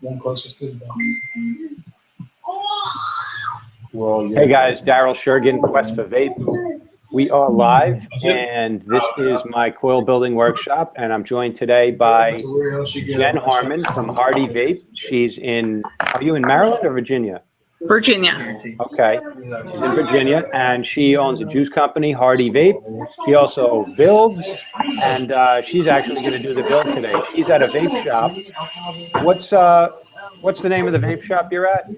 Hey guys, Daryl Shergin, Quest for Vape. We are live, and this is my coil building workshop, and I'm joined today by Jenn Harman from Har-D-Vape. She's in, are you in Maryland or Virginia? Virginia. Okay, she's in Virginia, and she owns a juice company, Har-D-Vape. She also builds, and she's actually going to do the build today. She's at a vape shop. What's the name of the vape shop you're at?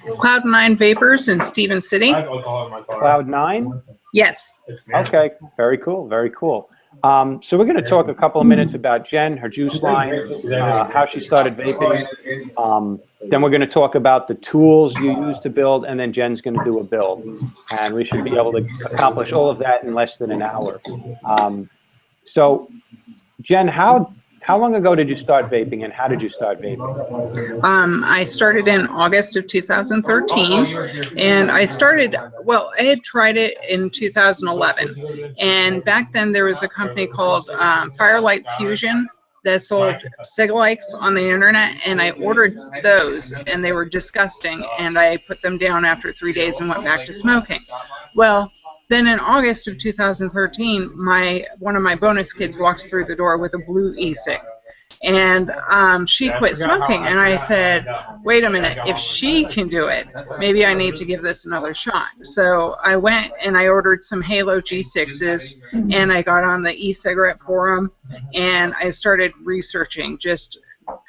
Cloud9 Vapors in Stevens City. Cloud9? Yes. Okay, very cool, very cool. So we're going to talk a couple of minutes about Jenn, her juice line, how she started vaping. Then we're going to talk about the tools you use to build, and then Jenn's going to do a build. And we should be able to accomplish all of that in less than an hour. So, Jenn, how long ago did you start vaping, and how did you start vaping? I started in August of 2013, and I started, well, I had tried it in 2011, and back then there was a company called Firelight Fusion that sold cig-likes on the internet, and I ordered those, and they were disgusting, and I put them down after 3 days and went back to smoking. Well, then in August of 2013, one of my bonus kids walks through the door with a blue e-cig, and she quit smoking, and I said, wait a minute, if she can do it, maybe I need to give this another shot. So I went and I ordered some Halo G6s, and I got on the e-cigarette forum, and I started researching, just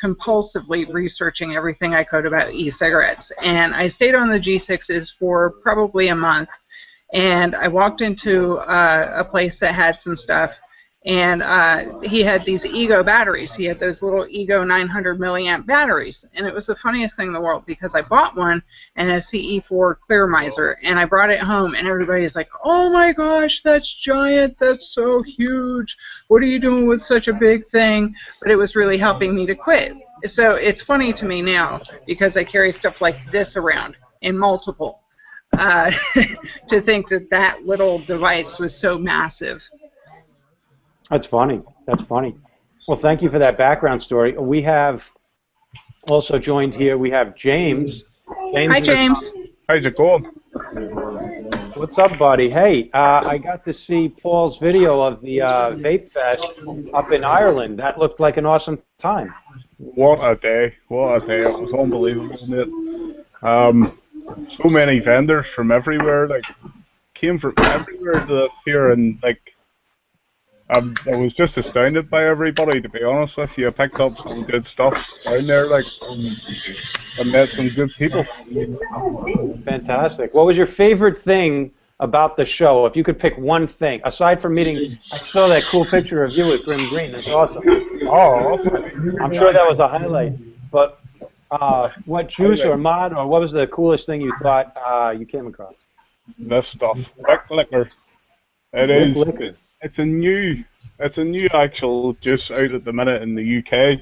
compulsively researching everything I could about e-cigarettes, and I stayed on the G6s for probably a month. And I walked into a place that had some stuff, and he had these Ego batteries. He had those little Ego 900 milliamp batteries, and it was the funniest thing in the world because I bought one and a CE4 clear miser, and I brought it home, and everybody's like, oh my gosh, that's giant, that's so huge, what are you doing with such a big thing? But it was really helping me to quit. So it's funny to me now because I carry stuff like this around in multiple. To think that that little device was so massive. That's funny. That's funny. Well, thank you for that background story. We have also joined here, we have James. Hi, James. How's it going? What's up, buddy? Hey, I got to see Paul's video of the Vape Fest up in Ireland. That looked like an awesome time. What a day. What a day. It was unbelievable, isn't it? So many vendors from everywhere, like, came from everywhere to this here, and like, I was just astounded by everybody, to be honest with you. I picked up some good stuff down there, like, I met some good people. Fantastic. What was your favorite thing about the show? If you could pick one thing, aside from meeting, I saw that cool picture of you with Grim Green. That's awesome. Oh, awesome. I'm sure that was a highlight. But what juice or mod, or what was the coolest thing you thought you came across? This stuff, Wick Liquor. It is. It's a new actual juice out at the minute in the UK.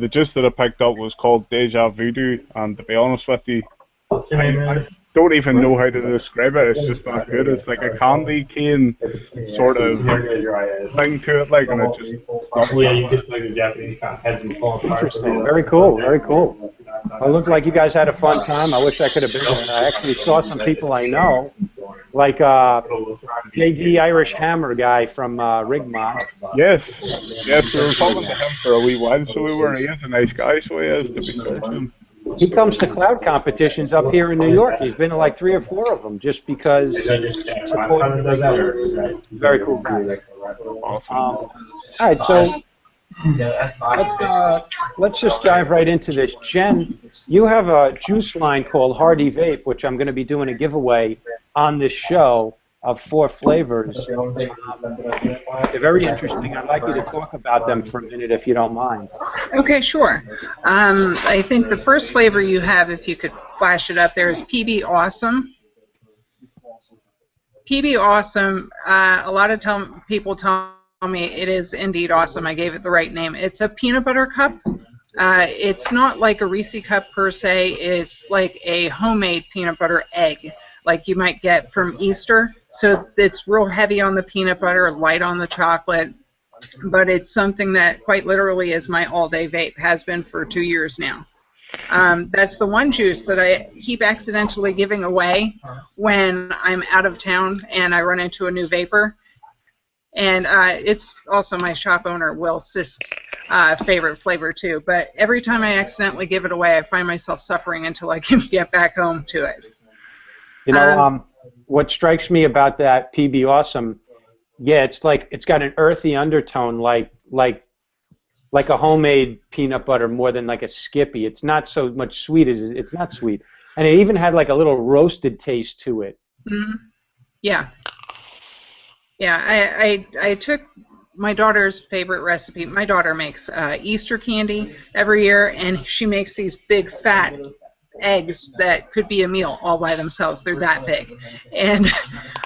The juice that I picked up was called Deja Voodoo, and to be honest with you, I don't even know how to describe it. It's just that good. It's like a candy cane sort of thing to it, like, and it just. Interesting. Very cool. Very cool. Well, it looked like you guys had a fun time. I wish I could have been there. I actually saw some people I know, like JD Irish Hammer guy from Rigmont. Yes, yes, we were talking to him for a wee while, so we were. He is a nice guy, so he is, to be fair to him. He comes to cloud competitions up here in New York. He's been to like 3 or 4 of them just because. Very cool guy. Awesome. All right, so let's just dive right into this. Jenn, you have a juice line called Har-D-Vape, which I'm going to be doing a giveaway on this show of 4 flavors. They're very interesting. I'd like you to talk about them for a minute, if you don't mind. Okay, sure. I think the first flavor you have, if you could flash it up there, is PB Awesome. PB Awesome, a lot of people tell me it is indeed awesome. I gave it the right name. It's a peanut butter cup. It's not like a Reese cup per se. It's like a homemade peanut butter egg, like you might get from Easter. So it's real heavy on the peanut butter, light on the chocolate, but it's something that quite literally is my all-day vape, has been for 2 years now. That's the one juice that I keep accidentally giving away when I'm out of town and I run into a new vapor. And it's also my shop owner, Will Sist's, favorite flavor, too. But every time I accidentally give it away, I find myself suffering until I can get back home to it. You know, what strikes me about that PB Awesome, yeah, it's like it's got an earthy undertone, like a homemade peanut butter more than like a Skippy. It's not so much sweet as it's not sweet, and it even had like a little roasted taste to it. Mm-hmm. Yeah. Yeah, I took my daughter's favorite recipe. My daughter makes Easter candy every year, and she makes these big fat eggs that could be a meal all by themselves. They're that big. And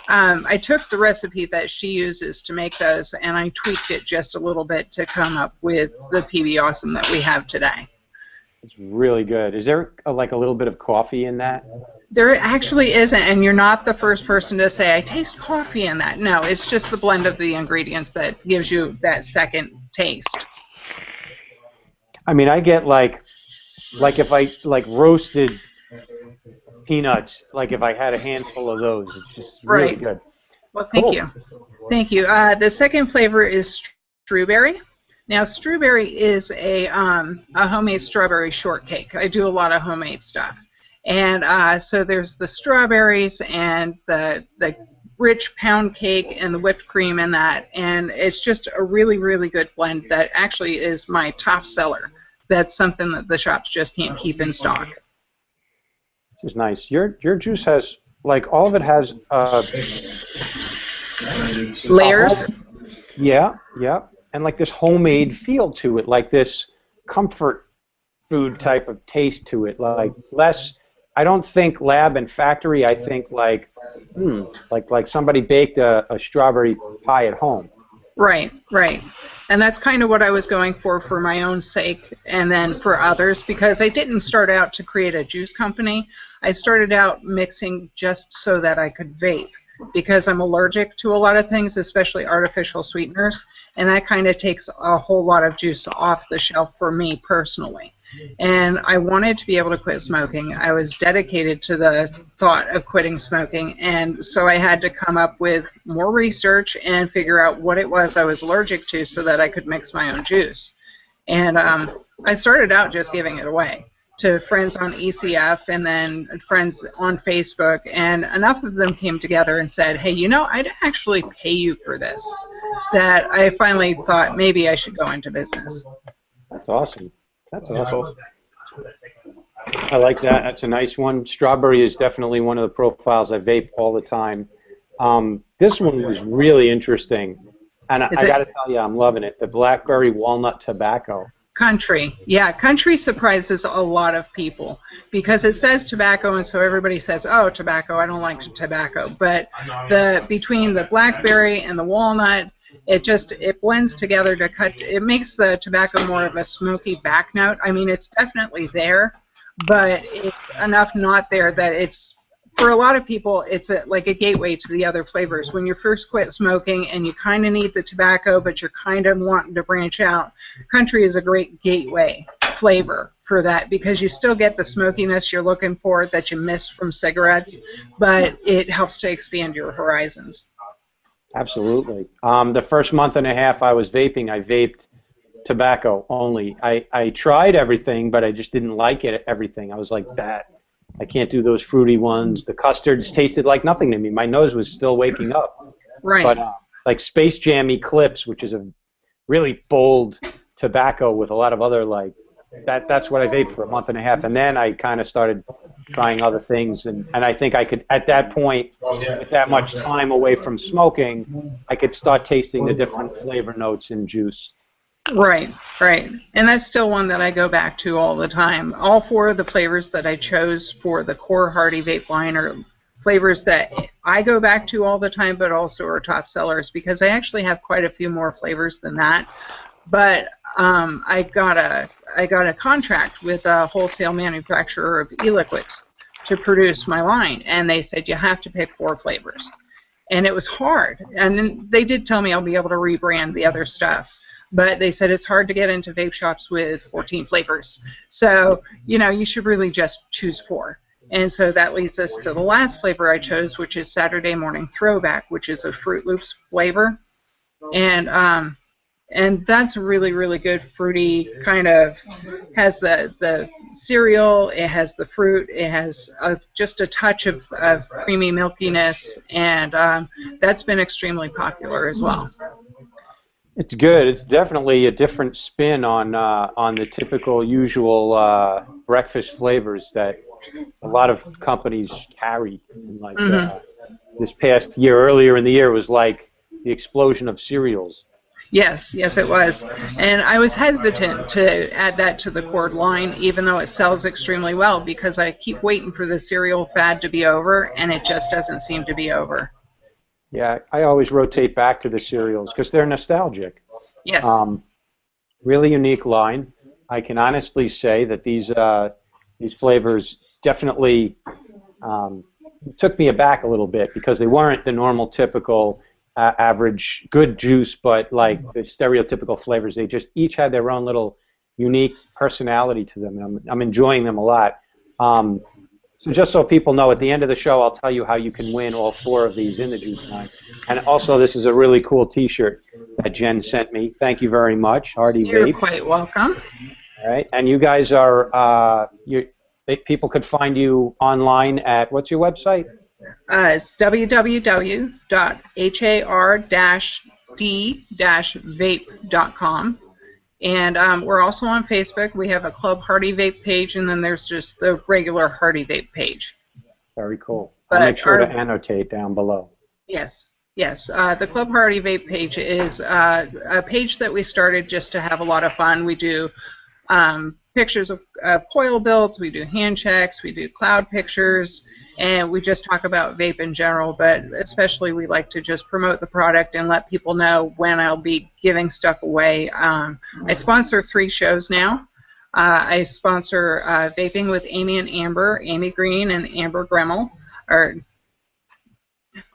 I took the recipe that she uses to make those, and I tweaked it just a little bit to come up with the PB Awesome that we have today. It's really good. Is there like a little bit of coffee in that? There actually isn't, and you're not the first person to say, I taste coffee in that. No, it's just the blend of the ingredients that gives you that second taste. I mean, I get like if I roasted peanuts, like if I had a handful of those, it's just really good. Well, thank you. Thank you. The second flavor is strawberry. Now, strawberry is a homemade strawberry shortcake. I do a lot of homemade stuff. And so there's the strawberries and the rich pound cake and the whipped cream in that. And it's just a really, really good blend that actually is my top seller. That's something that the shops just can't keep in stock. This is nice. Your juice has, like, all of it has layers. Yeah, yeah. And like this homemade feel to it, like this comfort food type of taste to it, like less. I don't think lab and factory. I think like somebody baked a strawberry pie at home. Right, right. And that's kind of what I was going for my own sake and then for others, because I didn't start out to create a juice company. I started out mixing just so that I could vape, because I'm allergic to a lot of things, especially artificial sweeteners, and that kind of takes a whole lot of juice off the shelf for me personally. And I wanted to be able to quit smoking. I was dedicated to the thought of quitting smoking, and so I had to come up with more research and figure out what it was I was allergic to so that I could mix my own juice. And I started out just giving it away to friends on ECF and then friends on Facebook, and enough of them came together and said, hey, you know, I'd actually pay you for this, that I finally thought maybe I should go into business. That's awesome. That's awesome. I like that. That's a nice one. Strawberry is definitely one of the profiles I vape all the time. This one was really interesting, and I got to tell you, I'm loving it. The blackberry walnut tobacco. Country. Yeah, country surprises a lot of people because it says tobacco, and so everybody says, oh, tobacco, I don't like tobacco. But between the blackberry and the walnut, it blends together to it makes the tobacco more of a smoky back note. I mean, it's definitely there, but it's enough not there that it's, for a lot of people, it's like a gateway to the other flavors. When you first quit smoking and you kind of need the tobacco, but you're kind of wanting to branch out, country is a great gateway flavor for that, because you still get the smokiness you're looking for that you missed from cigarettes, but it helps to expand your horizons. Absolutely. The first month and a half I was vaping, I vaped tobacco only. I tried everything, but I just didn't like everything. I was like, that. I can't do those fruity ones. The custards tasted like nothing to me. My nose was still waking up. Right. But like Space Jam Eclipse, which is a really bold tobacco with a lot of other, like, that's what I vaped for a month and a half. And then I kind of started trying other things. And I think I could, at that point, with that much time away from smoking, I could start tasting the different flavor notes in juice. Right, right. And that's still one that I go back to all the time. All four of the flavors that I chose for the core Har-D-Vape line are flavors that I go back to all the time, but also are top sellers, because I actually have quite a few more flavors than that. But I got a contract with a wholesale manufacturer of e-liquids to produce my line, and they said you have to pick 4 flavors. And it was hard. And then they did tell me I'll be able to rebrand the other stuff. but they said it's hard to get into vape shops with 14 flavors. So, you know, you should really just choose 4. And so that leads us to the last flavor I chose, which is Saturday Morning Throwback, which is a Fruit Loops flavor. And that's really, really good, fruity, kind of has the cereal, it has the fruit, it has just a touch of creamy milkiness, and that's been extremely popular as well. It's good. It's definitely a different spin on the typical, usual breakfast flavors that a lot of companies carry. Like this past year, earlier in the year, was like the explosion of cereals. Yes, yes, it was. And I was hesitant to add that to the cord line, even though it sells extremely well, because I keep waiting for the cereal fad to be over, and it just doesn't seem to be over. Yeah, I always rotate back to the cereals because they're nostalgic. Yes. Really unique line. I can honestly say that these flavors definitely took me aback a little bit because they weren't the normal, typical, average, good juice, but like the stereotypical flavors. They just each had their own little unique personality to them, and I'm enjoying them a lot. So just so people know, at the end of the show, I'll tell you how you can win all 4 of these in the juice line. And also, this is a really cool T-shirt that Jenn sent me. Thank you very much, Har-D-Vape. You're quite welcome. All right, and you guys are people could find you online at, what's your website? It's www.har-d-vape.com. And we're also on Facebook. We have a Club Har-D-Vape page, and then there's just the regular Har-D-Vape page. Very cool. I'll make sure to annotate down below. Yes, yes. The Club Har-D-Vape page is a page that we started just to have a lot of fun. We do pictures of coil builds, we do hand checks, we do cloud pictures, and we just talk about vape in general, but especially we like to just promote the product and let people know when I'll be giving stuff away. I sponsor 3 shows now. I sponsor Vaping with Amy and Amber, Amy Green and Amber Gremmel, or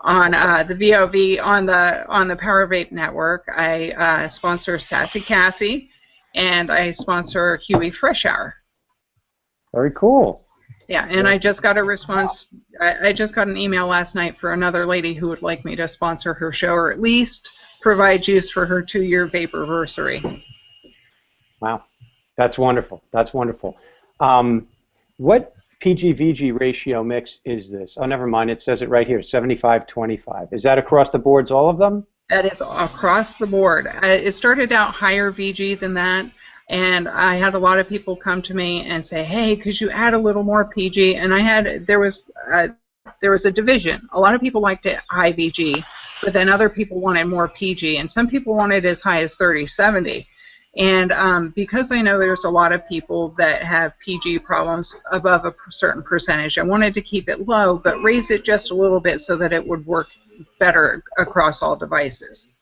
on the VOV on the Power Vape Network. I sponsor Sassy Cassie, and I sponsor Huey Fresh Hour. Very cool. Yeah, and I just got a response. I just got an email last night for another lady who would like me to sponsor her show, or at least provide juice for her 2-year vape-versary. Wow, that's wonderful. That's wonderful. What PG-VG ratio mix is this? Oh, never mind. It says it right here, 75-25. Is that across the boards, all of them? That is across the board. It started out higher VG than that, and I had a lot of people come to me and say, "Hey, could you add a little more PG?" And there was a division. A lot of people liked it high VG, but then other people wanted more PG, and some people wanted as high as 30-70. And because I know there's a lot of people that have PG problems above a certain percentage, I wanted to keep it low, but raise it just a little bit so that it would work better across all devices.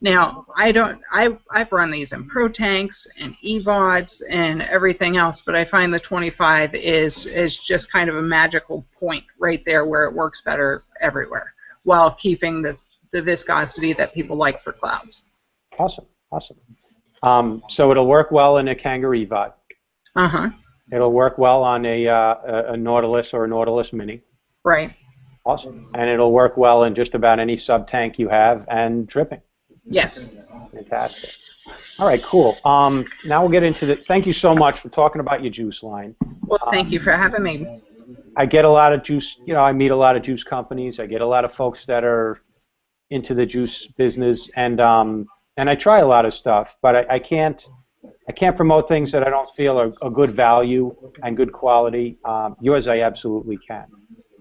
Now, I've run these in Pro Tanks and EVODs and everything else, but I find the 25 is just kind of a magical point right there where it works better everywhere while keeping the viscosity that people like for clouds. Awesome, awesome. So it'll work well in a Kangaroo EVOD. Uh-huh. It'll work well on a Nautilus or a Nautilus Mini. Right. Awesome. And it'll work well in just about any sub-tank you have and dripping. Yes. Fantastic. All right, cool. Now we'll get into the... Thank you so much for talking about your juice line. Well, thank you for having me. I get a lot of juice, I meet a lot of juice companies. I get a lot of folks that are into the juice business, and I try a lot of stuff, but I can't promote things that I don't feel are a good value and good quality. Yours I absolutely can,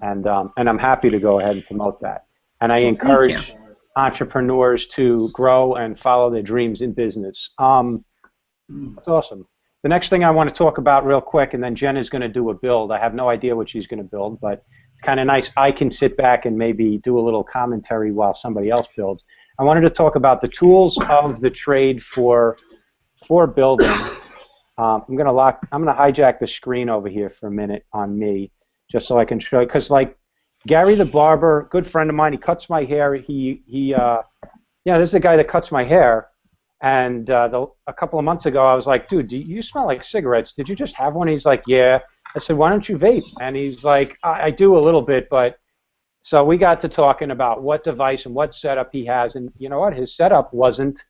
and I'm happy to go ahead and promote that. And I encourage entrepreneurs to grow and follow their dreams in business. That's awesome. The next thing I want to talk about real quick, and then Jenn is going to do a build. I have no idea what she's going to build, but it's kind of nice. I can sit back and maybe do a little commentary while somebody else builds. I wanted to talk about the tools of the trade for building. I'm going to hijack the screen over here for a minute on me, just so I can show you. Because like Gary the barber, good friend of mine, he cuts my hair. This is the guy that cuts my hair. And a couple of months ago, I was like, dude, do you smell like cigarettes? Did you just have one? He's like, yeah. I said, why don't you vape? And he's like, I do a little bit, but... So we got to talking about what device and what setup he has, and you know what? His setup wasn't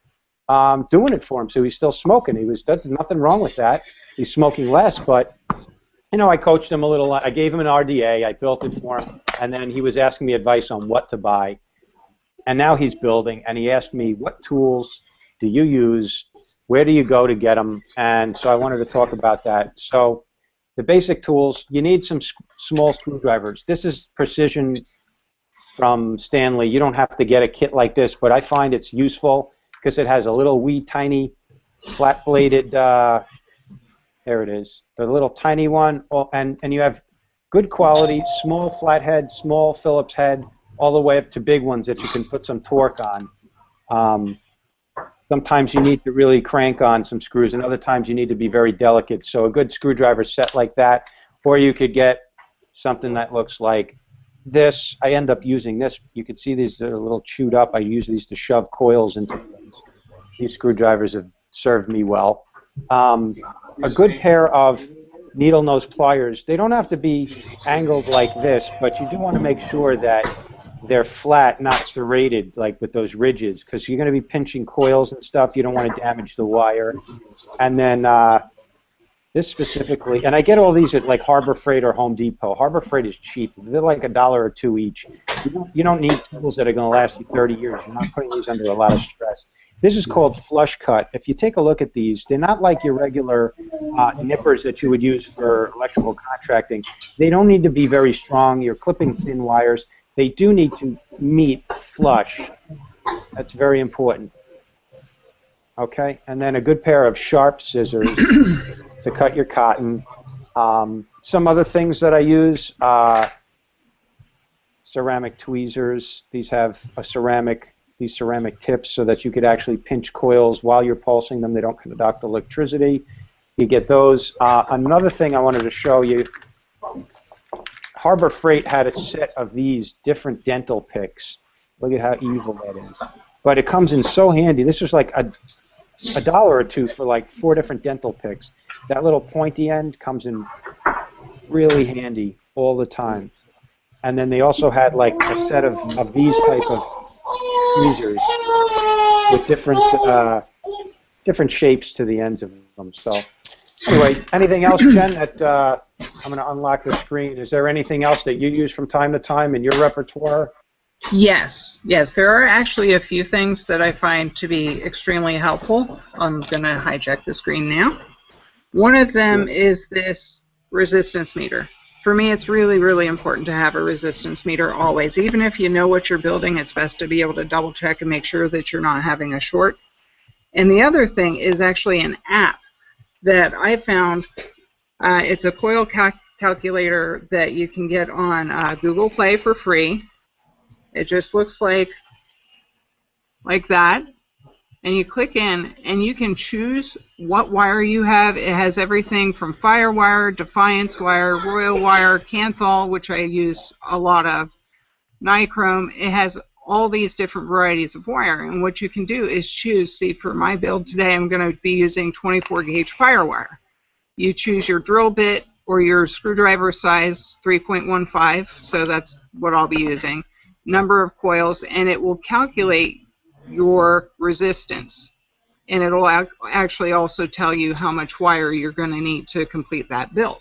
doing it for him, so he's still smoking. There's nothing wrong with that. He's smoking less, but you know, I coached him a little. I gave him an RDA. I built it for him, and then he was asking me advice on what to buy. And now he's building, and he asked me, what tools do you use? Where do you go to get them? And so I wanted to talk about that. So the basic tools, you need some small screwdrivers. This is precision from Stanley. You don't have to get a kit like this, but I find it's useful because it has a little wee tiny flat-bladed, there it is, the little tiny one, and you have good quality, small flathead, small Phillips head, all the way up to big ones that you can put some torque on. Sometimes you need to really crank on some screws, and other times you need to be very delicate. So a good screwdriver set like that, or you could get something that looks like this. I end up using this. You can see these are a little chewed up. I use these to shove coils into things. These screwdrivers have served me well. A good pair of needle nose pliers. They don't have to be angled like this, but you do want to make sure that they're flat, not serrated, like with those ridges, because you're going to be pinching coils and stuff. You don't want to damage the wire. And then this specifically, and I get all these at like Harbor Freight or Home Depot. Harbor Freight is cheap. They're like $1 or $2 each. You don't need tools that are going to last you 30 years. You're not putting these under a lot of stress. This is called flush cut. If you take a look at these, they're not like your regular nippers that you would use for electrical contracting. They don't need to be very strong. You're clipping thin wires. They do need to meet flush. That's very important. Okay, and then a good pair of sharp scissors to cut your cotton. Some other things that I use, ceramic tweezers. These have these ceramic tips so that you could actually pinch coils while you're pulsing them. They don't conduct electricity. You get those. Another thing I wanted to show you, Harbor Freight had a set of these different dental picks. Look at how evil that is. But it comes in so handy. This was like $1 or $2 for like 4 different dental picks. That little pointy end comes in really handy all the time. And then they also had like a set of these type of tweezers with different shapes to the ends of them. So anyway, anything else, Jen, that I'm going to unlock the screen. Is there anything else that you use from time to time in your repertoire? Yes, there are actually a few things that I find to be extremely helpful. I'm going to hijack the screen now. One of them is this resistance meter. For me, it's really, really important to have a resistance meter always. Even if you know what you're building, it's best to be able to double check and make sure that you're not having a short. And the other thing is actually an app that I found. It's a coil calculator that you can get on Google Play for free. It just looks like that. And you click in, and you can choose what wire you have. It has everything from Fire Wire, Defiance Wire, Royal Wire, Canthal, which I use a lot of, Nichrome. It has all these different varieties of wire. And what you can do is choose, see, for my build today, I'm going to be using 24-gauge Firewire. You choose your drill bit or your screwdriver size, 3.15, so that's what I'll be using, number of coils, and it will calculate your resistance, and it'll actually also tell you how much wire you're going to need to complete that build.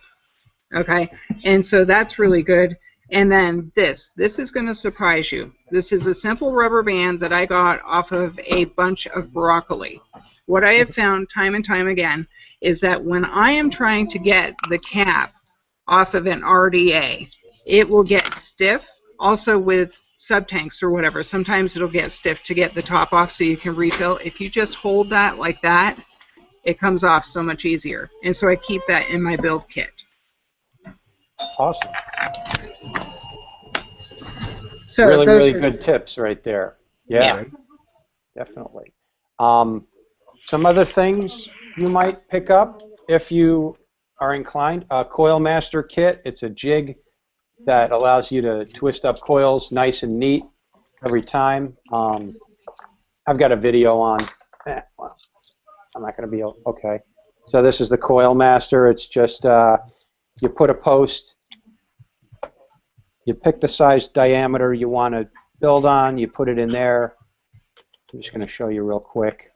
Okay, and so that's really good. And then this is going to surprise you. This is a simple rubber band that I got off of a bunch of broccoli. What I have found time and time again is that when I am trying to get the cap off of an RDA, it will get stiff. Also with sub-tanks or whatever, sometimes it'll get stiff to get the top off so you can refill. If you just hold that like that, it comes off so much easier. And so I keep that in my build kit. Awesome. So really, those really good tips right there. Yeah. Definitely. Some other things you might pick up if you are inclined. Coil Master Kit. It's a jig that allows you to twist up coils nice and neat every time. I've got a video on Well, I'm not going to be okay. So this is the Coil Master. It's just you put a post, you pick the size diameter you want to build on, you put it in there. I'm just going to show you real quick.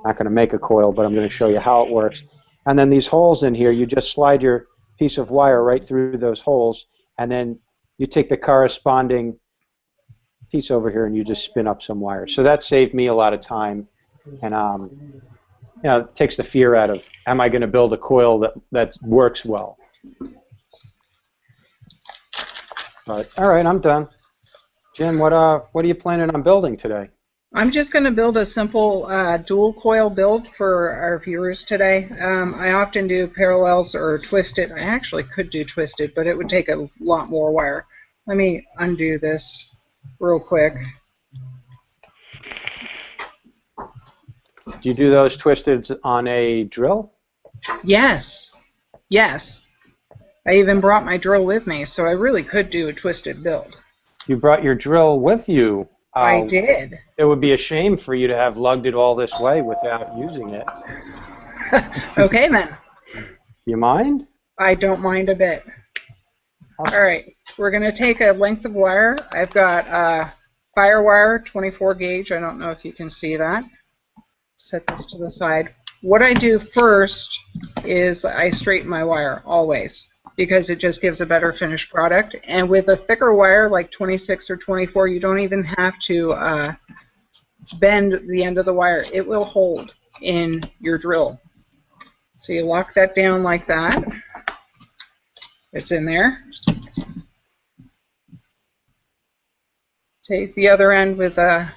Not going to make a coil, but I'm going to show you how it works. And then these holes in here, you just slide your piece of wire right through those holes, and then you take the corresponding piece over here and you just spin up some wire. So that saved me a lot of time, and you know, it takes the fear out of, am I going to build a coil that works well? But, all right, I'm done. Jen, what are you planning on building today? I'm just going to build a simple dual coil build for our viewers today. I often do parallels or twisted. I actually could do twisted, but it would take a lot more wire. Let me undo this real quick. Do you do those twisted on a drill? Yes. Yes. I even brought my drill with me, so I really could do a twisted build. You brought your drill with you. I did. It would be a shame for you to have lugged it all this way without using it. Okay, then. Do you mind? I don't mind a bit. All right. We're going to take a length of wire. I've got fire wire, 24 gauge. I don't know if you can see that. Set this to the side. What I do first is I straighten my wire, always, because it just gives a better finished product. And with a thicker wire like 26 or 24, you don't even have to bend the end of the wire. It will hold in your drill. So you lock that down like that. It's in there. Take the other end with a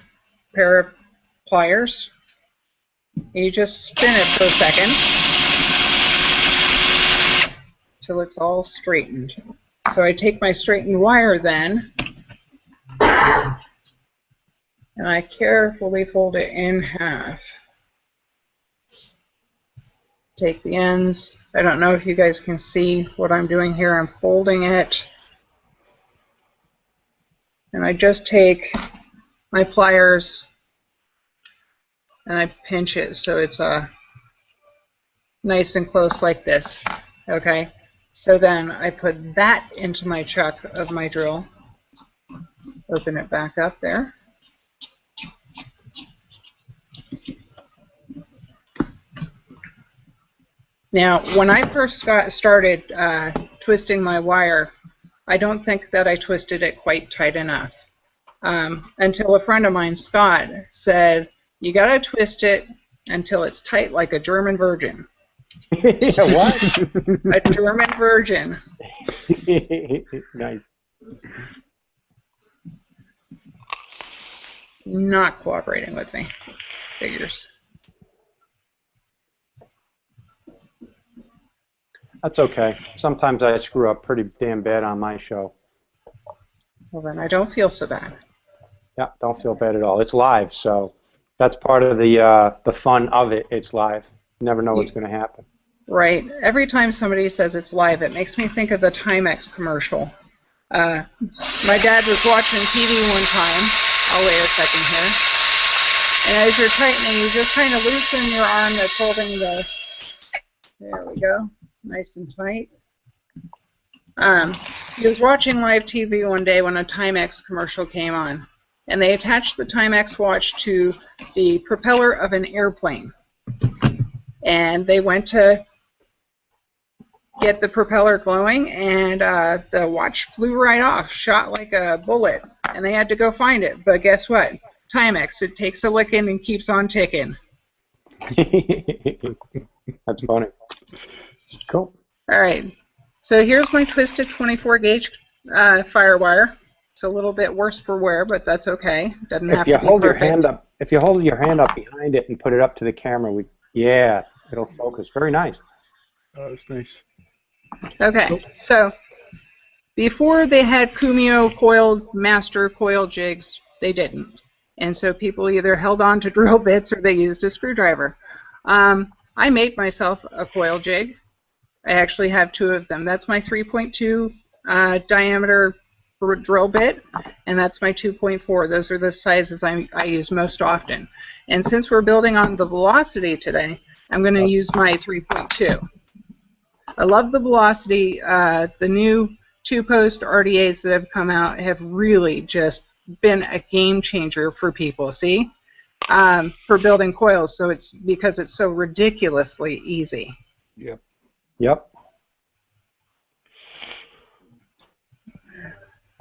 pair of pliers. And you just spin it for a second till it's all straightened. So I take my straightened wire then, and I carefully fold it in half. Take the ends. I don't know if you guys can see what I'm doing here. I'm folding it. And I just take my pliers and I pinch it so it's nice and close like this. Okay? So then I put that into my chuck of my drill. Open it back up there. Now, when I first started twisting my wire, I don't think that I twisted it quite tight enough. Until a friend of mine, Scott, said, you gotta twist it until it's tight like a German virgin. What? A German virgin. Nice. Not cooperating with me. Figures. That's okay. Sometimes I screw up pretty damn bad on my show. Well, then I don't feel so bad. Yeah, don't feel bad at all. It's live, so that's part of the fun of it. It's live. You never know what's going to happen. Right. Every time somebody says it's live, it makes me think of the Timex commercial. My dad was watching TV one time. I'll wait a second here. And as you're tightening, you just kind of loosen your arm that's holding the... There we go. Nice and tight. He was watching live TV one day when a Timex commercial came on, and they attached the Timex watch to the propeller of an airplane. And they went to get the propeller glowing, and the watch flew right off, shot like a bullet, and they had to go find it. But guess what? Timex, it takes a licking and keeps on ticking. That's funny. Cool. All right. So here's my twisted 24 gauge fire wire. It's a little bit worse for wear, but that's okay. Doesn't have to be perfect. If you hold your hand up behind it and put it up to the camera, yeah, it'll focus. Very nice. Oh, that's nice. Okay. So before they had Kumio coil master coil jigs, they didn't. And so people either held on to drill bits or they used a screwdriver. I made myself a coil jig. I actually have two of them. That's my 3.2 diameter drill bit, and that's my 2.4. Those are the sizes I use most often. And since we're building on the Velocity today, I'm going to use my 3.2. I love the Velocity. The new two-post RDAs that have come out have really just been a game changer for people. See, for building coils. So it's because it's so ridiculously easy. Yep. Yep.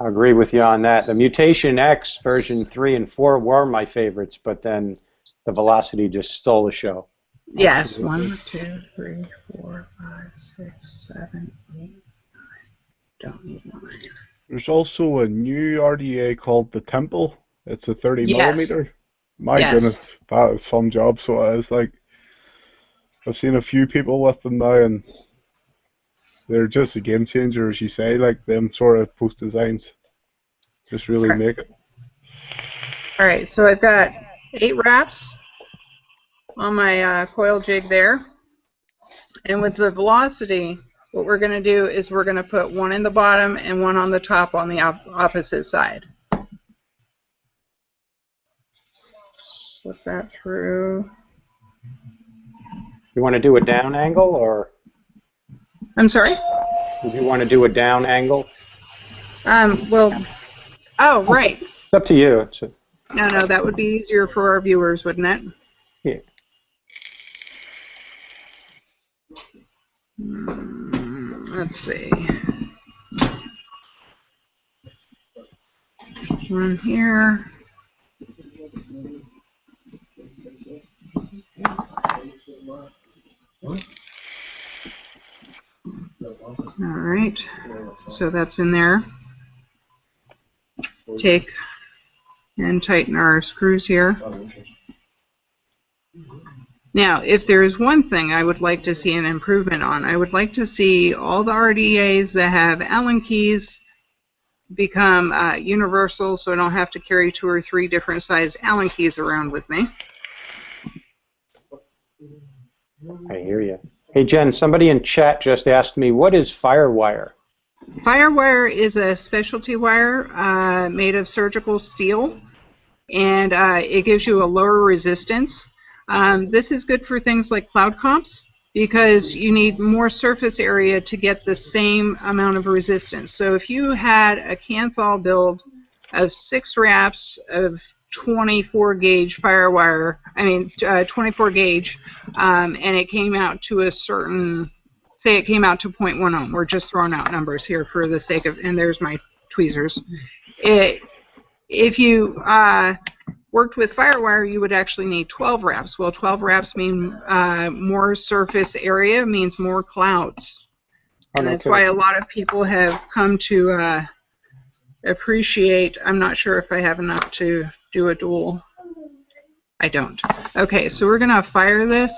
I agree with you on that. The Mutation X version 3 and 4 were my favorites, but then the Velocity just stole the show. Yes, Absolutely. 1, 2, 3, 4, 5, 6, 7, 8, 9. Don't need 9. There's also a new RDA called the Temple. It's a 30 Yes. millimeter. My Yes. goodness, that is some job. So it's like, I've seen a few people with them now, and they're just a game changer, as you say. Like, them sort of post designs just really make it. All right, so I've got 8 wraps on my coil jig there. And with the Velocity, what we're going to do is we're going to put one in the bottom and one on the top on the opposite side. Slip that through. You want to do a down angle, or I'm sorry? do you want to do a down angle? Well, oh, right. It's up to you. It's a, No, that would be easier for our viewers, wouldn't it? yeah. Let's see. One here. All right, so that's in there. Take and tighten our screws here. Now, if there is one thing I would like to see an improvement on, I would like to see all the RDAs that have Allen keys become universal, so I don't have to carry 2 or 3 different size Allen keys around with me. I hear you. Hey, Jen, somebody in chat just asked me, what is Firewire? Firewire is a specialty wire made of surgical steel, and it gives you a lower resistance. This is good for things like cloud comps because you need more surface area to get the same amount of resistance. So if you had a Canthal build of 6 wraps of 24 gauge Firewire, 24 gauge, and it came out to a certain, say it came out to 0.1 ohm. We're just throwing out numbers here for the sake of, and there's my tweezers. If you worked with Firewire, you would actually need 12 wraps. Well, 12 wraps mean more surface area, means more clouds. And that's why a lot of people have come to appreciate, I'm not sure if I have enough to do a dual. I don't. Okay, so we're going to fire this.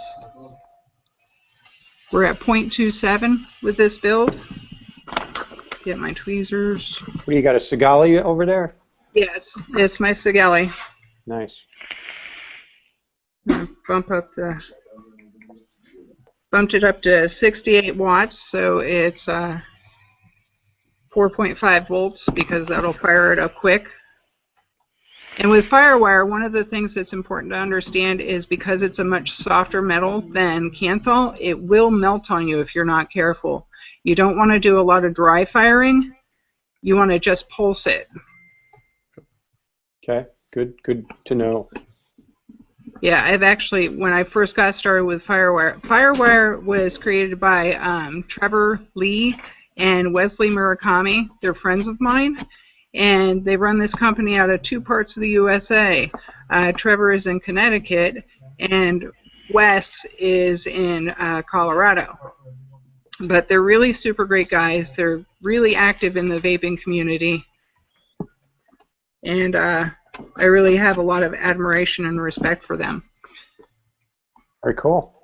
We're at 0.27 with this build. Get my tweezers. What do you got, a Scullion over there? Yes, it's my Scullion. Nice. Bumped it up to 68 watts, so it's 4.5 volts because that'll fire it up quick. And with Firewire, one of the things that's important to understand is because it's a much softer metal than Canthal, it will melt on you if you're not careful. You don't want to do a lot of dry firing. You want to just pulse it. Okay, good to know. Yeah, I've actually, when I first got started with Firewire, Firewire was created by Trevor Lee and Wesley Murakami. They're friends of mine, and they run this company out of 2 parts of the USA. Trevor is in Connecticut, and Wes is in Colorado. But they're really super great guys. They're really active in the vaping community, and I really have a lot of admiration and respect for them. Very cool.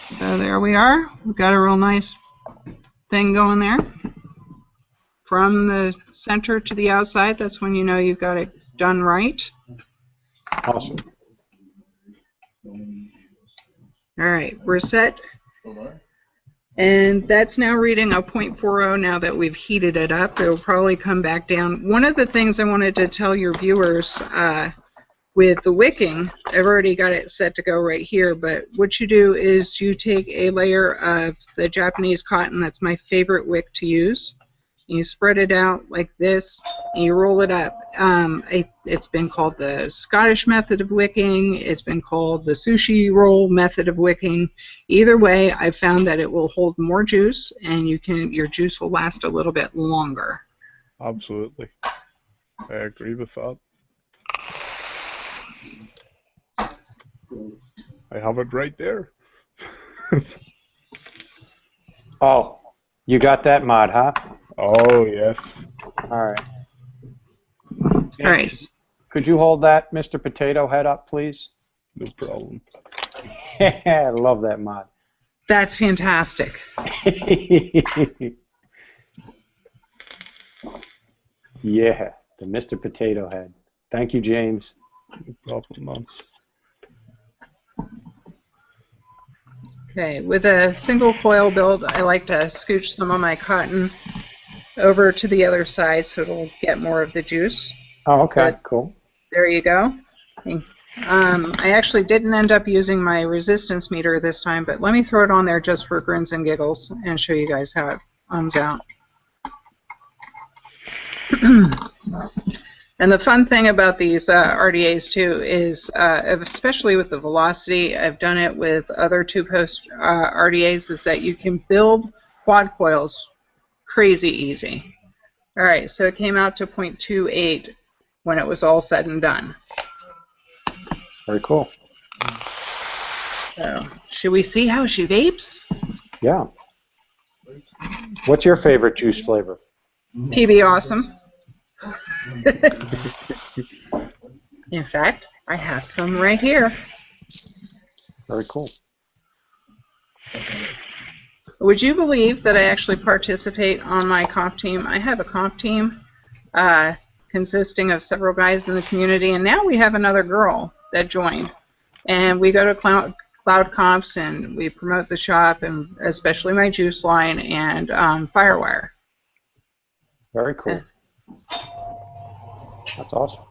So there we are. We've got a real nice thing going there. From the center to the outside, that's when you know you've got it done right. Awesome. All right, we're set. And that's now reading a 0.40 now that we've heated it up. It will probably come back down. One of the things I wanted to tell your viewers with the wicking, I've already got it set to go right here, but what you do is you take a layer of the Japanese cotton, that's my favorite wick to use, and you spread it out like this, and you roll it up. It's been called the Scottish method of wicking, it's been called the sushi roll method of wicking. Either way, I've found that it will hold more juice, and your juice will last a little bit longer. Absolutely. I agree with that. I have it right there. Oh, you got that mod, huh? Oh, yes. All right. All right. Could you hold that, Mr. Potato Head, up, please? No problem. I love that mod. That's fantastic. Yeah, the Mr. Potato Head. Thank you, James. No problem, man. Okay, with a single coil build, I like to scooch some of my cotton over to the other side so it'll get more of the juice. Oh, okay, But cool. there you go. I actually didn't end up using my resistance meter this time, but let me throw it on there just for grins and giggles and show you guys how it comes out. And the fun thing about these RDAs too is, especially with the Velocity, I've done it with other two-post RDAs, is that you can build quad coils crazy easy. All right, so it came out to 0.28 when it was all said and done. Very cool. So, should we see how she vapes? Yeah. What's your favorite juice flavor? PB Awesome. In fact, I have some right here. Very cool. Would you believe that I actually participate on my comp team? I have a comp team consisting of several guys in the community, and now we have another girl that joined. And we go to cloud comps, and we promote the shop, and especially my juice line and Firewire. Very cool. That's awesome.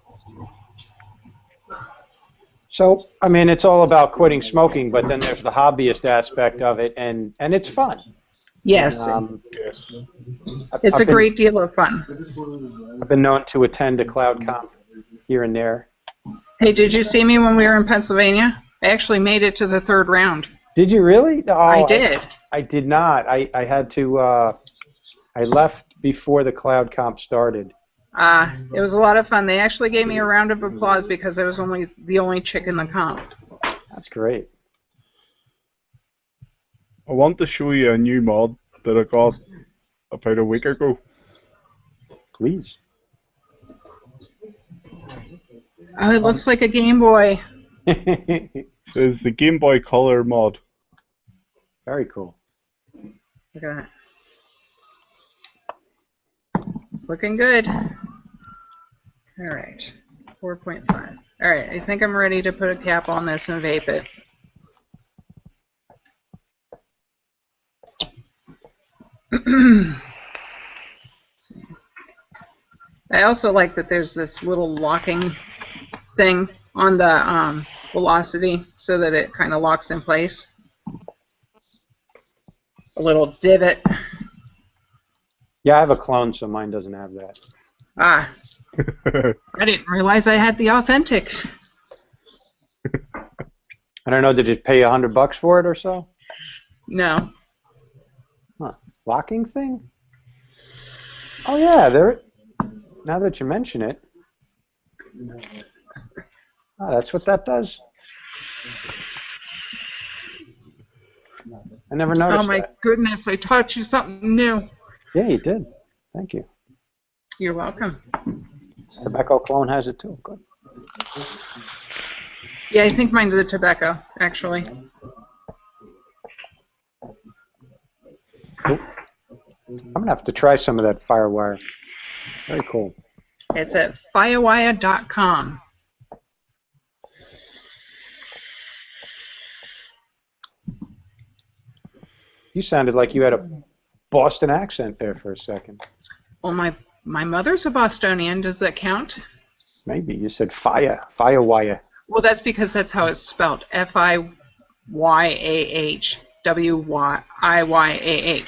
So, I mean, it's all about quitting smoking, but then there's the hobbyist aspect of it, and it's fun. Yes. And, Yes. It's a great deal of fun. I've been known to attend a cloud comp here and there. Hey, did you see me when we were in Pennsylvania? I actually made it to the 3rd round. Did you really? Oh, I did. I did not. I had to, I left before the cloud comp started. It was a lot of fun. They actually gave me a round of applause because I was the only chick in the comp. That's great. I want to show you a new mod that I got about a week ago. Please. Oh, it looks like a Game Boy. It's the Game Boy Color mod. Very cool. Look at that. It's looking good. All right, 4.5. All right, I think I'm ready to put a cap on this and vape it. I also like that there's this little locking thing on the Velocity so that it kind of locks in place. A little divot. Yeah, I have a clone, so mine doesn't have that. Ah, I didn't realize I had the authentic. I don't know, did it pay $100 for it or so? No. Huh. Locking thing? Oh yeah, there. Now that you mention it. Oh, that's what that does? I never noticed. Oh my goodness, I taught you something new. Yeah, you did. Thank you. You're welcome. Tobacco clone has it too. Good. Yeah, I think mine's a tobacco, actually. Cool. I'm going to have to try some of that Firewire. Very cool. It's at fiyahwiyah.com. You sounded like you had a Boston accent there for a second. Well, my mother's a Bostonian. Does that count? Maybe. You said Fiyah Wiyah. Well, that's because that's how it's spelled. Fiyah.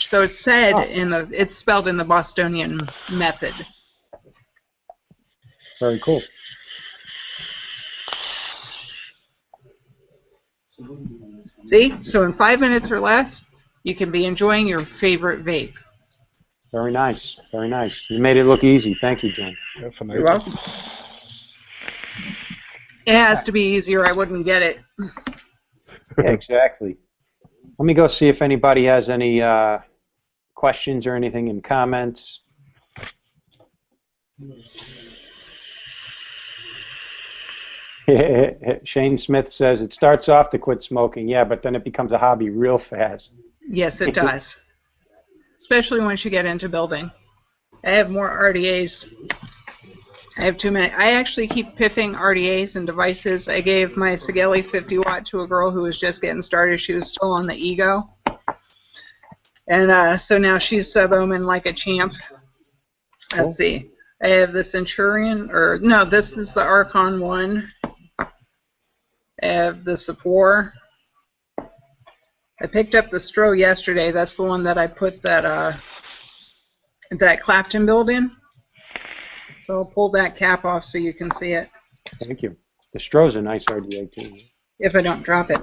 So it's said it's spelled in the Bostonian method. Very cool. See? So in 5 minutes or less, you can be enjoying your favorite vape. Very nice. Very nice. You made it look easy. Thank you, Jen. You're welcome. It has to be easier. I wouldn't get it. Yeah, exactly. Let me go see if anybody has any questions or anything in comments. Shane Smith says, it starts off to quit smoking, yeah, but then it becomes a hobby real fast. Yes, it does. Especially once you get into building. I have more RDAs. I have too many. I actually keep piffing RDAs and devices. I gave my Scullion 50 watt to a girl who was just getting started. She was still on the Ego. And so now she's sub-ohming like a champ. Let's see. I have the Centurion, or no, this is the Archon 1. I have the Sapor. I picked up the Stro yesterday. That's the one that I put that Clapton build in. So I'll pull that cap off so you can see it. Thank you. The Stro's a nice RDA too. If I don't drop it.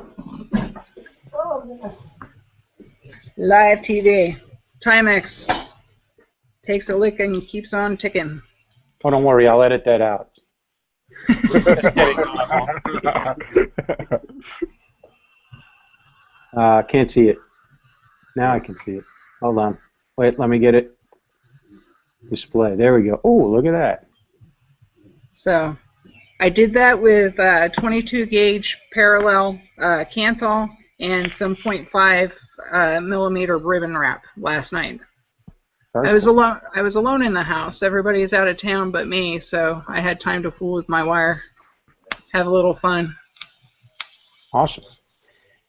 Live TV. Timex takes a lick and keeps on ticking. Oh, don't worry. I'll edit that out. Can't see it. Now I can see it. Hold on. Wait, let me get it. Display. There we go. Oh, look at that. So I did that with 22 gauge parallel Canthal and some 0.5 millimeter ribbon wrap last night. I was alone in the house. Everybody is out of town but me, so I had time to fool with my wire, have a little fun. Awesome.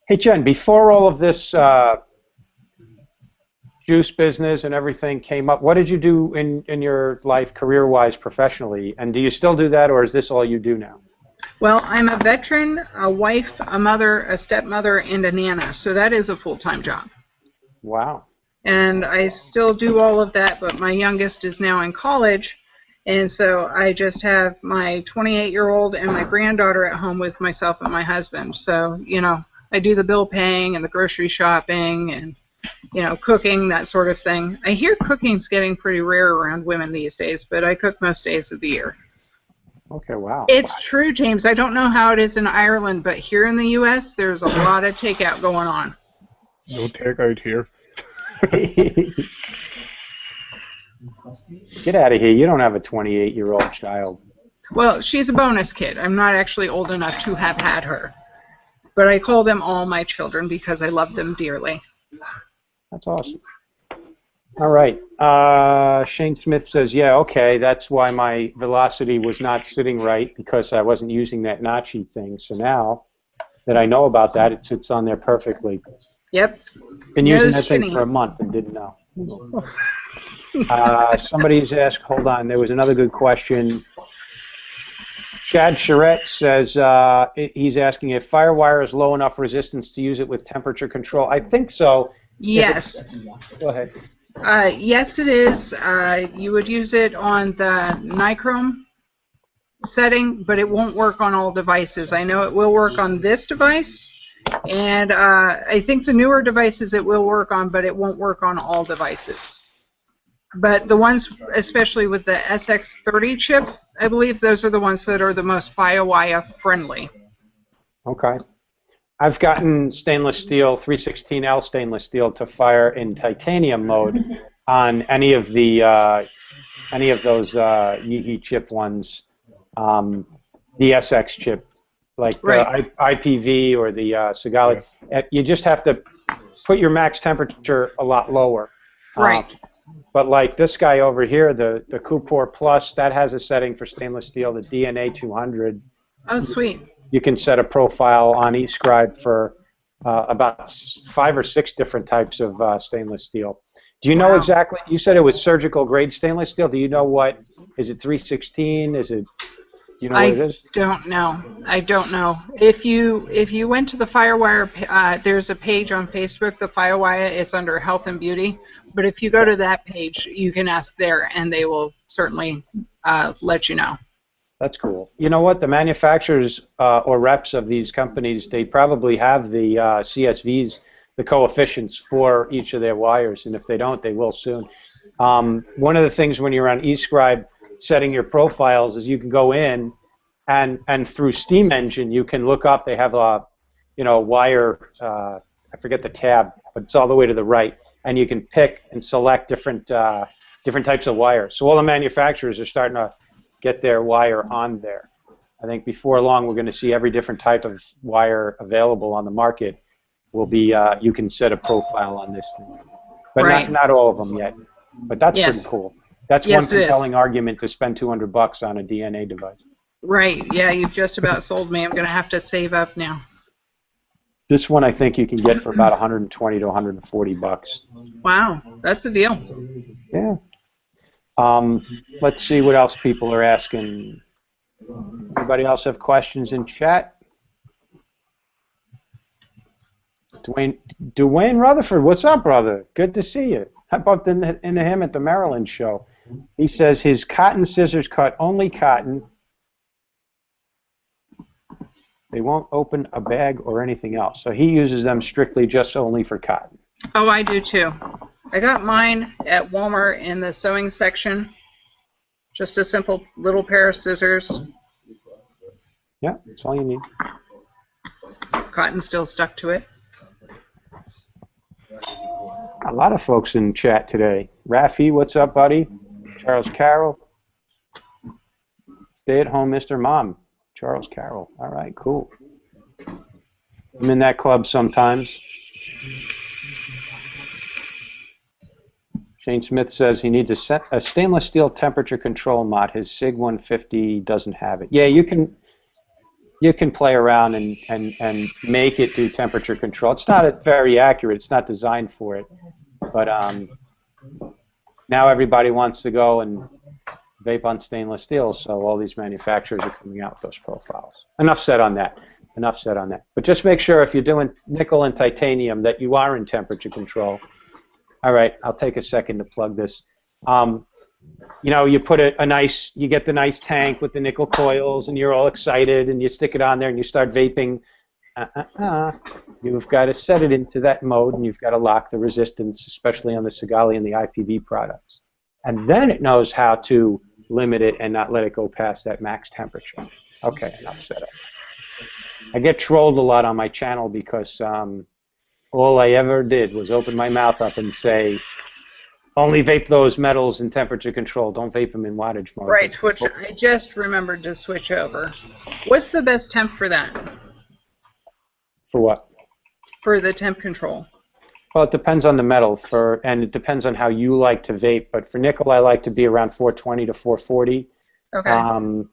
Hey, Jen, before all of this juice business and everything came up, what did you do in your life career-wise professionally? And do you still do that, or is this all you do now? Well, I'm a veteran, a wife, a mother, a stepmother, and a nana, so that is a full-time job. Wow. And I still do all of that, but my youngest is now in college, and so I just have my 28-year-old and my granddaughter at home with myself and my husband. So, you know, I do the bill paying and the grocery shopping and, you know, cooking, that sort of thing. I hear cooking's getting pretty rare around women these days, but I cook most days of the year. Okay, wow. It's true, James. I don't know how it is in Ireland, but here in the U.S., there's a lot of takeout going on. No takeout here. Get out of here. You don't have a 28-year-old child. Well, she's a bonus kid. I'm not actually old enough to have had her. But I call them all my children because I love them dearly. That's awesome. All right. Shane Smith says, yeah, okay, that's why my velocity was not sitting right, because I wasn't using that notchy thing. So now that I know about that, it sits on there perfectly. Yep. Been using that thing for a month and didn't know. Somebody's asked, hold on, there was another good question. Chad Charette says he's asking if Firewire is low enough resistance to use it with temperature control. I think so. Yes. Go ahead. Yes, it is. You would use it on the nichrome setting, but it won't work on all devices. I know it will work on this device, and I think the newer devices it will work on, but it won't work on all devices. But the ones, especially with the SX30 chip, I believe those are the ones that are the most Fiyah Wiyah friendly. Okay. I've gotten stainless steel, 316L stainless steel, to fire in titanium mode on any of those Yeehee chip ones, the SX chip, like the IPV or the Scullion. You just have to put your max temperature a lot lower. Right. But like this guy over here, the Cupor Plus, that has a setting for stainless steel, the DNA 200. Oh, sweet. You can set a profile on eScribe for about 5 or 6 different types of stainless steel. Do you know Wow. exactly? You said it was surgical grade stainless steel. Do you know what? Is it 316? Is it? Do you know what it is? I don't know. I don't know. If you went to the Fiyah Wiyah, there's a page on Facebook, the Fiyah Wiyah. It's under Health and Beauty. But if you go to that page, you can ask there, and they will certainly let you know. That's cool. You know what? The manufacturers or reps of these companies, they probably have the CSVs, the coefficients for each of their wires, and if they don't, they will soon. One of the things when you're on eScribe setting your profiles is you can go in and through Steam Engine you can look up. They have a wire. I forget the tab, but it's all the way to the right, and you can pick and select different types of wires. So all the manufacturers are starting to get their wire on there. I think before long we're going to see every different type of wire available on the market will be you can set a profile on this thing, but Right. not all of them yet. But that's Yes. pretty cool. That's Yes, one it is. compelling argument to spend $200 on a DNA device. Right. Yeah, you've just about sold me. I'm going to have to save up now. This one I think you can get for about 120 to 140 bucks. Wow, that's a deal. Yeah. Let's see what else people are asking. Anybody else have questions in chat? Dwayne Rutherford, what's up, brother? Good to see you. I bumped into him at the Maryland show. He says his cotton scissors cut only cotton. They won't open a bag or anything else. So he uses them strictly just only for cotton. Oh, I do too. I got mine at Walmart in the sewing section. Just a simple little pair of scissors. Yeah, that's all you need. Cotton still stuck to it. A lot of folks in chat today. Rafi, what's up, buddy? Charles Carroll. Stay at home, Mr. Mom. Charles Carroll. All right, cool. I'm in that club sometimes. Shane Smith says he needs a stainless steel temperature control mod. His SIG 150 doesn't have it. Yeah, you can play around and make it do temperature control. It's not very accurate. It's not designed for it. But now everybody wants to go and vape on stainless steel, so all these manufacturers are coming out with those profiles. Enough said on that. Enough said on that. But just make sure if you're doing nickel and titanium that you are in temperature control. All right, I'll take a second to plug this. You put you get the nice tank with the nickel coils, and you're all excited, and you stick it on there, and you start vaping. You've got to set it into that mode, and you've got to lock the resistance, especially on the Scullion and the IPV products. And then it knows how to limit it and not let it go past that max temperature. Okay, enough set up. I get trolled a lot on my channel because all I ever did was open my mouth up and say, only vape those metals in temperature control. Don't vape them in wattage mode. Right, which I just remembered to switch over. What's the best temp for that? For what? For the temp control. Well, it depends on the metal, and it depends on how you like to vape. But for nickel, I like to be around 420 to 440. Okay.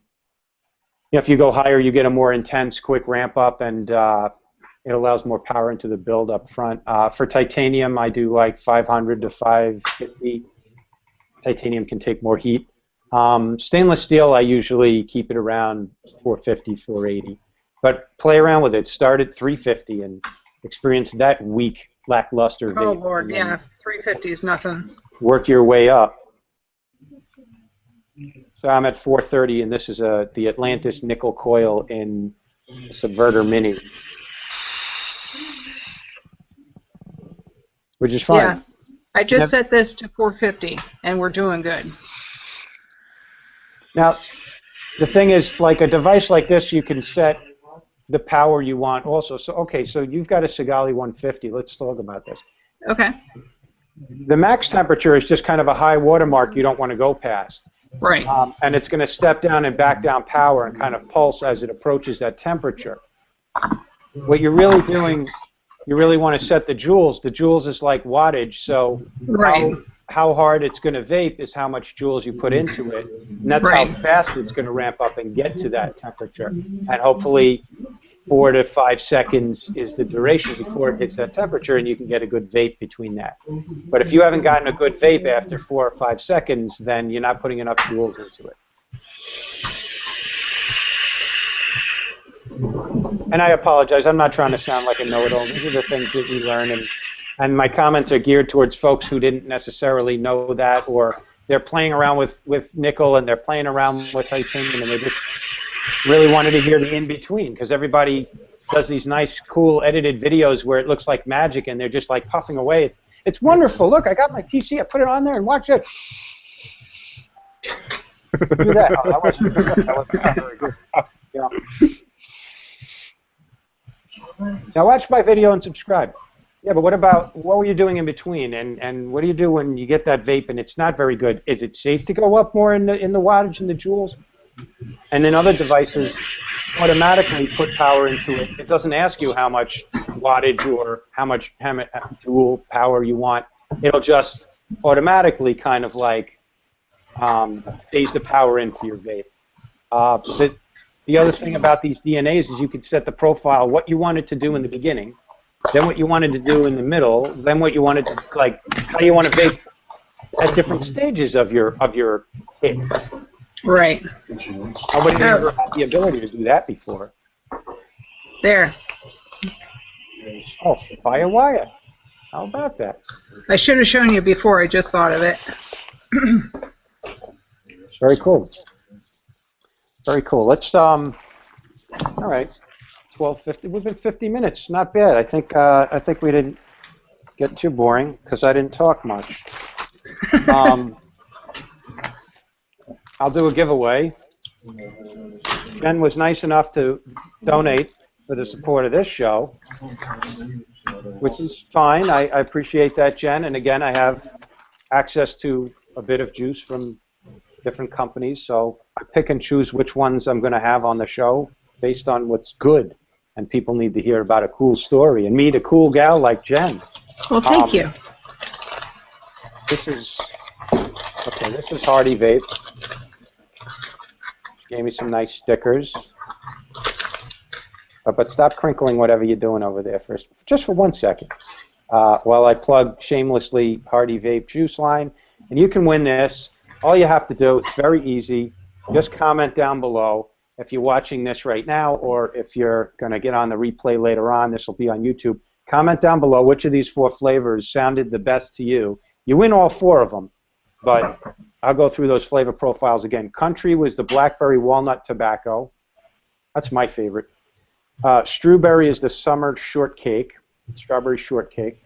If you go higher, you get a more intense, quick ramp up, and it allows more power into the build up front. For titanium, I do like 500 to 550. Titanium can take more heat. Stainless steel, I usually keep it around 450, 480. But play around with it. Start at 350 and experience that weak, lackluster vape. Oh, Lord, yeah. 350 is nothing. Work your way up. So I'm at 430, and this is the Atlantis nickel coil in Subverter Mini, which is fine. Yeah. I just set this to 450, and we're doing good. Now, the thing is, like a device like this, you can set the power you want also. So, okay, so you've got a Sigali 150. Let's talk about this. Okay. The max temperature is just kind of a high watermark you don't want to go past. Right. And it's going to step down and back down power and kind of pulse as it approaches that temperature. What you're really doing, you really want to set the joules. The joules is like wattage, so Right. how hard it's going to vape is how much joules you put into it, and that's Right. how fast it's going to ramp up and get to that temperature. And hopefully 4 to 5 seconds is the duration before it hits that temperature, and you can get a good vape between that. But if you haven't gotten a good vape after 4 or 5 seconds, then you're not putting enough joules into it. And I apologize. I'm not trying to sound like a know-it-all. These are the things that we learn, and my comments are geared towards folks who didn't necessarily know that, or they're playing around with nickel and they're playing around with titanium, and they just really wanted to hear the in-between, because everybody does these nice, cool, edited videos where it looks like magic and they're just like puffing away. It's wonderful. Look, I got my TC. I put it on there and watch it. Do that. Oh, that wasn't very good. Yeah. Now watch my video and subscribe. Yeah, but what were you doing in between? And what do you do when you get that vape and it's not very good? Is it safe to go up more in the wattage and the joules? And then other devices automatically put power into it. It doesn't ask you how much wattage or how much joule power you want. It'll just automatically kind of like phase the power in for your vape. The other thing about these DNAs is you could set the profile, what you wanted to do in the beginning, then what you wanted to do in the middle, then what you wanted to, like, how you want to vape at different stages of your hit. Right. Nobody ever had the ability to do that before. There. Oh, Fiyah Wiyah. How about that? I should have shown you before. I just thought of it. Very cool. Very cool. Let's all right. 12:50. We've been 50 minutes. Not bad. I think we didn't get too boring because I didn't talk much. I'll do a giveaway. Jen was nice enough to donate for the support of this show, which is fine. I appreciate that, Jen. And again, I have access to a bit of juice from different companies, so I pick and choose which ones I'm going to have on the show based on what's good. And people need to hear about a cool story and meet a cool gal like Jen. Well, thank you. This is Har-D-Vape. She gave me some nice stickers. But stop crinkling whatever you're doing over there first, just for 1 second. While I plug shamelessly Har-D-Vape juice line. And you can win this. All you have to do, it's very easy. Just comment down below. If you're watching this right now, or if you're going to get on the replay later on, this will be on YouTube. Comment down below which of these 4 flavors sounded the best to you. You win all 4 of them, but I'll go through those flavor profiles again. Country was the blackberry walnut tobacco. That's my favorite. Strawberry is the summer shortcake, strawberry shortcake.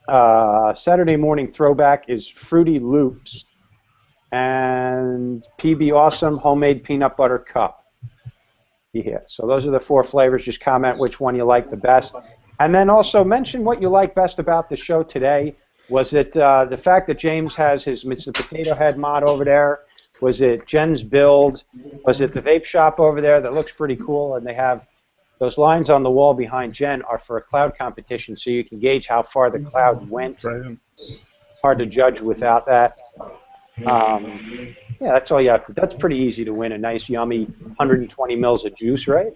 Saturday morning throwback is Fruity Loops. And PB Awesome homemade peanut butter cup. Yeah, so those are the 4 flavors. Just comment which one you like the best. And then also mention what you like best about the show today. Was it the fact that James has his Mr. Potato Head mod over there? Was it Jen's build? Was it the vape shop over there that looks pretty cool? And they have those lines on the wall behind Jen are for a cloud competition, so you can gauge how far the cloud went. It's hard to judge without that. Yeah, that's all you have to. That's pretty easy to win a nice, yummy 120 mils of juice, right?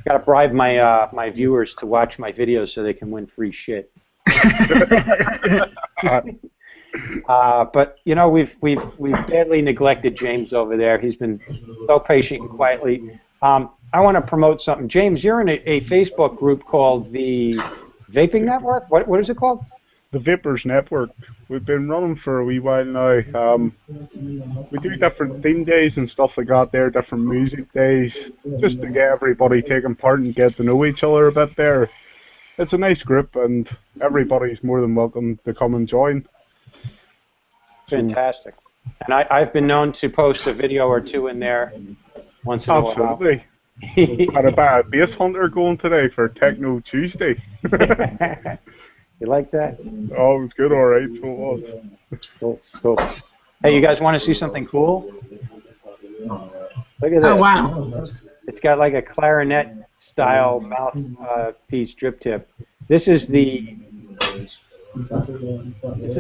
Got to bribe my my viewers to watch my videos so they can win free shit. But you know, we've badly neglected James over there. He's been so patient and quietly. I want to promote something. James, you're in a Facebook group called the Vaping Network. What is it called? The Vapers Network. We've been running for a wee while now. We do different theme days and stuff like that there, different music days, just to get everybody taking part and get to know each other a bit there. It's a nice group, and everybody's more than welcome to come and join. Fantastic. And I've been known to post a video or 2 in there once in a while. Absolutely. Had a bad bass hunter going today for Techno Tuesday. You like that? Oh, it was good, all right. So it was. Cool, cool. Hey, you guys want to see something cool? Look at this. Oh, wow. It's got like a clarinet-style mouthpiece drip tip. This is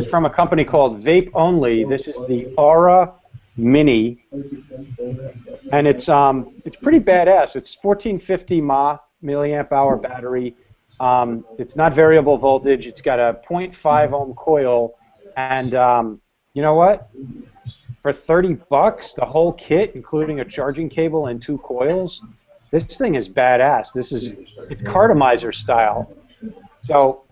from a company called Vape Only. This is the Aura Mini, and it's pretty badass. It's 1450 milliamp hour battery. It's not variable voltage. It's got a 0.5 ohm coil, and you know what? For $30, the whole kit, including a charging cable and 2 coils, this thing is badass. It's cartomizer style. So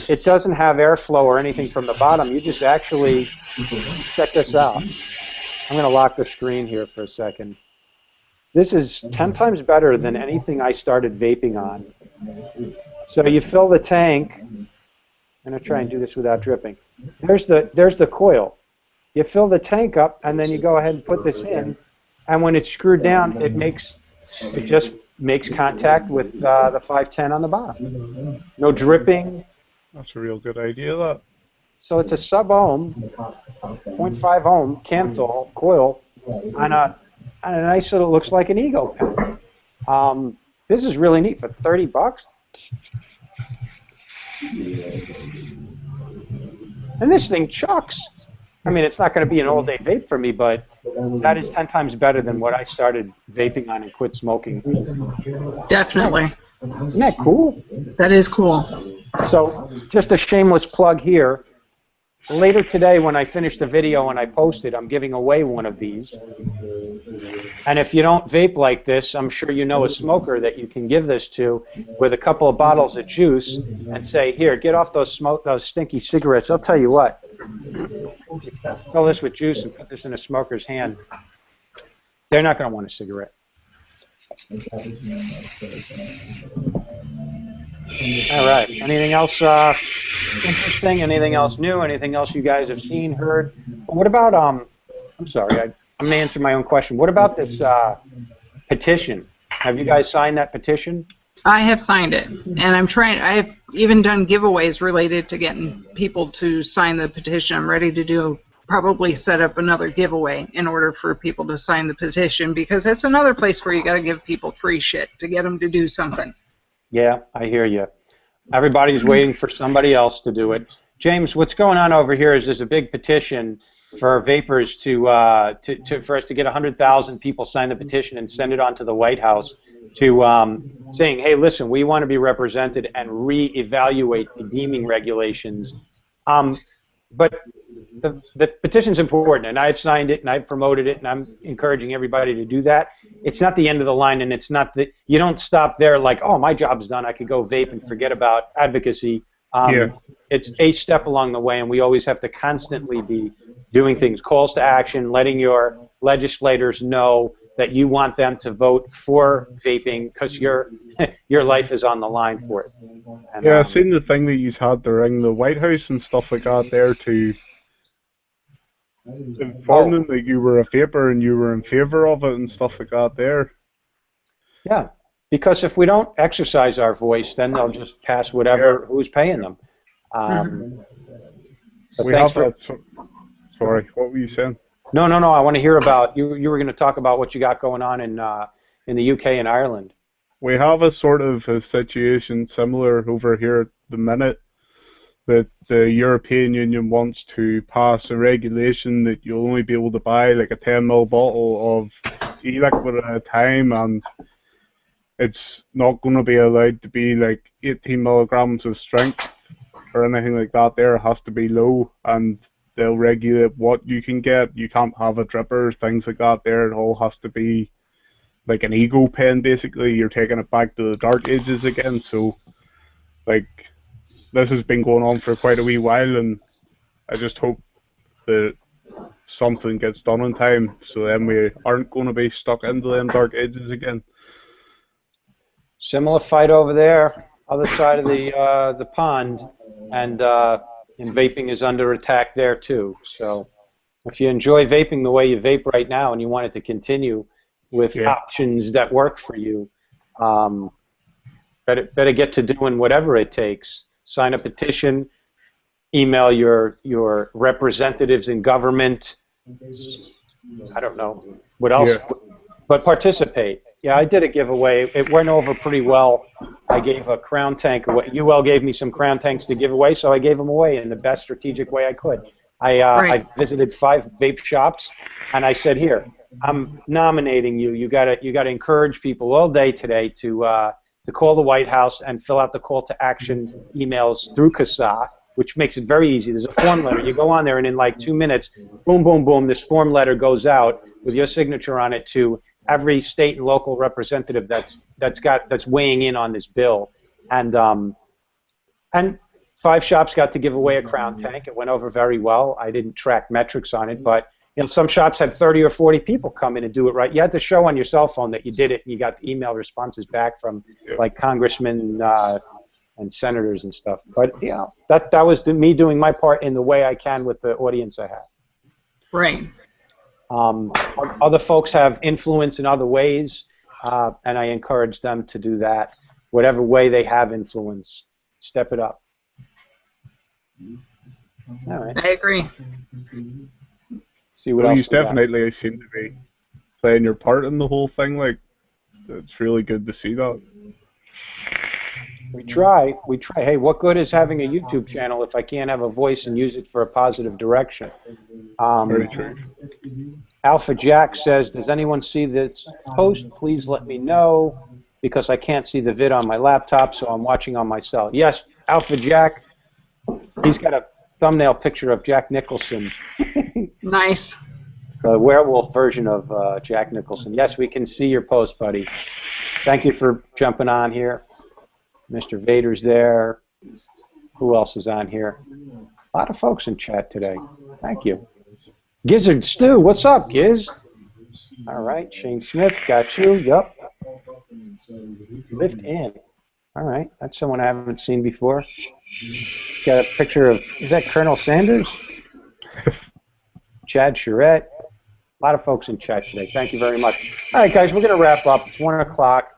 it doesn't have airflow or anything from the bottom. You just actually, check this out. I'm going to lock the screen here for a second. This is 10 times better than anything I started vaping on. So you fill the tank. I'm going to try and do this without dripping. There's the coil. You fill the tank up, and then you go ahead and put this in. And when it's screwed down, it just makes contact with the 510 on the bottom. No dripping. That's a real good idea, that. So it's a sub-ohm, 0.5 ohm Canthal coil on a nice little, looks like an ego pen. This is really neat for $30. And this thing chucks. I mean, it's not going to be an all-day vape for me, but that is 10 times better than what I started vaping on and quit smoking. Definitely. Isn't that cool? That is cool. So just a shameless plug here. Later today, when I finish the video and I post it, I'm giving away one of these. And if you don't vape like this, I'm sure you know a smoker that you can give this to with a couple of bottles of juice and say, here, get off those stinky cigarettes. I'll tell you what. Fill this with juice and put this in a smoker's hand. They're not going to want a cigarette. All right. Anything else interesting? Anything else new? Anything else you guys have seen, heard? What about I'm sorry, I'm gonna answer my own question. What about this petition? Have you guys signed that petition? I have signed it, and I've even done giveaways related to getting people to sign the petition. I'm ready to probably set up another giveaway in order for people to sign the petition, because that's another place where you got to give people free shit to get them to do something. Yeah, I hear you. Everybody's waiting for somebody else to do it. James, what's going on over here is there's a big petition for vapors for us to get 100,000 people sign the petition and send it on to the White House to saying, hey, listen, we want to be represented and reevaluate the deeming regulations. But the petition's important, and I've signed it, and I've promoted it, and I'm encouraging everybody to do that. It's not the end of the line, and it's not that you don't stop there like, oh, my job's done, I could go vape and forget about advocacy. It's a step along the way, and we always have to constantly be doing things, calls to action, letting your legislators know that you want them to vote for vaping because your life is on the line for it. And, yeah, I've seen the thing that you had to ring the White House and stuff like that there to inform them that you were a vapor and you were in favor of it and stuff like that there. Yeah, because if we don't exercise our voice, then they'll just pass whatever who's paying them. We have sorry, what were you saying? No. I want to hear about you were going to talk about what you got going on in the UK and Ireland. We have a sort of a situation similar over here at the minute, that the European Union wants to pass a regulation that you'll only be able to buy like a 10ml bottle of e-liquid at a time, and it's not going to be allowed to be like 18 milligrams of strength or anything like that there. It has to be low, and they'll regulate what you can get. You can't have a dripper, things like that there. It all has to be like an ego pen, basically. You're taking it back to the dark ages again. So, like, this has been going on for quite a wee while, and I just hope that something gets done in time, so then we aren't going to be stuck into them dark ages again. Similar fight over there, other side of the pond, and vaping is under attack there too. So if you enjoy vaping the way you vape right now and you want it to continue with options that work for you, better get to doing whatever it takes. Sign a petition, email your representatives in government. I don't know what else, but participate. Yeah, I did a giveaway. It went over pretty well. I gave a crown tank away. UL gave me some crown tanks to give away, so I gave them away in the best strategic way I could. I visited 5 vape shops, and I said, here, I'm nominating you. You gotta encourage people all day today to call the White House and fill out the call to action emails through CASA, which makes it very easy. There's a form letter. You go on there, and in like 2 minutes, boom, boom, boom, this form letter goes out with your signature on it to every state and local representative that's weighing in on this bill. And 5 shops got to give away a Crown Tank. It went over very well. I didn't track metrics on it, but some shops had 30 or 40 people come in and do it right. You had to show on your cell phone that you did it, and you got email responses back from like congressmen and senators and stuff. But that was me doing my part in the way I can with the audience I have. Right. Other folks have influence in other ways, and I encourage them to do that. Whatever way they have influence, step it up. All right. I agree. See what else you definitely seem to be playing your part in the whole thing. Like, it's really good to see that. We try. Hey, what good is having a YouTube channel if I can't have a voice and use it for a positive direction? Very true. Alpha Jack says, does anyone see this post? Please let me know, because I can't see the vid on my laptop, so I'm watching on my cell. Yes, Alpha Jack, he's got a thumbnail picture of Jack Nicholson. Nice. The werewolf version of Jack Nicholson. Yes, we can see your post, buddy. Thank you for jumping on here. Mr. Vader's there. Who else is on here? A lot of folks in chat today. Thank you. Gizzard Stu, what's up, Giz? All right, Shane Smith, got you. Yep. Lift in. All right, that's someone I haven't seen before. Got a picture of, is that Colonel Sanders? Chad Charette. A lot of folks in chat today. Thank you very much. All right, guys, we're going to wrap up. It's 1 o'clock.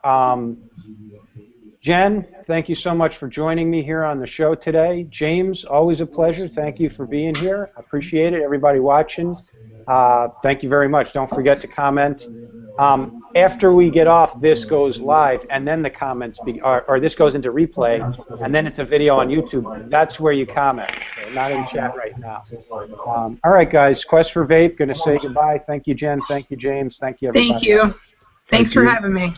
Jen, thank you so much for joining me here on the show today. James, always a pleasure. Thank you for being here. I appreciate it. Everybody watching, thank you very much. Don't forget to comment. After we get off, this goes live, and then the comments, or this goes into replay, and then it's a video on YouTube. That's where you comment. So not in chat right now. All right, guys. Quest for Vape, going to say goodbye. Thank you, Jen. Thank you, James. Thank you, everybody. Thank you. Thanks for having me.